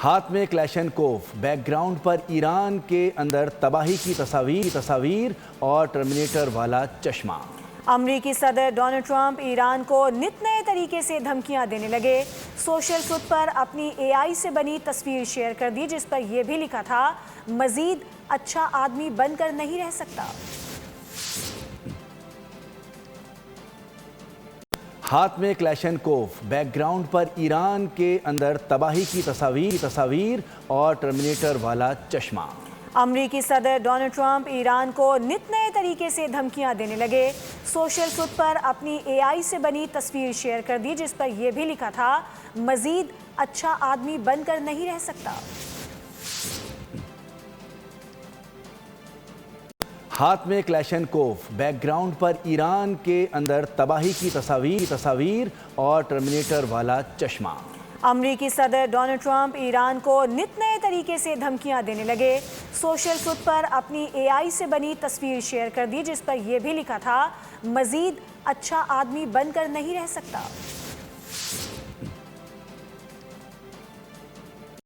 ہاتھ میں کلیشنکوف، back ground پر ایران کے اندر تباہی کی تصاویر اور ٹرمینیٹر والا چشمہ۔ امریکی صدر ڈونلڈ ٹرمپ ایران کو نت نئے طریقے سے دھمکیاں دینے لگے۔ سوشل ٹروتھ پر اپنی اے آئی سے بنی تصویر شیئر کر دی جس پر یہ بھی لکھا تھا مزید اچھا آدمی بن کر نہیں رہ سکتا۔ ہاتھ میں کلیشنکوف، بیک گراؤنڈ پر ایران کے اندر تباہی کی تصاویر اور ٹرمینیٹر والا چشمہ۔ امریکی صدر ڈونلڈ ٹرمپ ایران کو نت نئے طریقے سے دھمکیاں دینے لگے۔ سوشل ٹروتھ پر اپنی اے آئی سے بنی تصویر شیئر کر دی جس پر یہ بھی لکھا تھا مزید اچھا آدمی بن کر نہیں رہ سکتا۔ ہاتھ میں کلیشنکوف، بیک گراؤنڈ پر ایران کے اندر تباہی کی تصاویر اور ٹرمینیٹر والا چشمہ۔ امریکی صدر ڈونلڈ ٹرمپ ایران کو نت نئے طریقے سے دھمکیاں دینے لگے۔ سوشل ٹروتھ پر اپنی اے آئی سے بنی تصویر شیئر کر دی جس پر یہ بھی لکھا تھا مزید اچھا آدمی بن کر نہیں رہ سکتا۔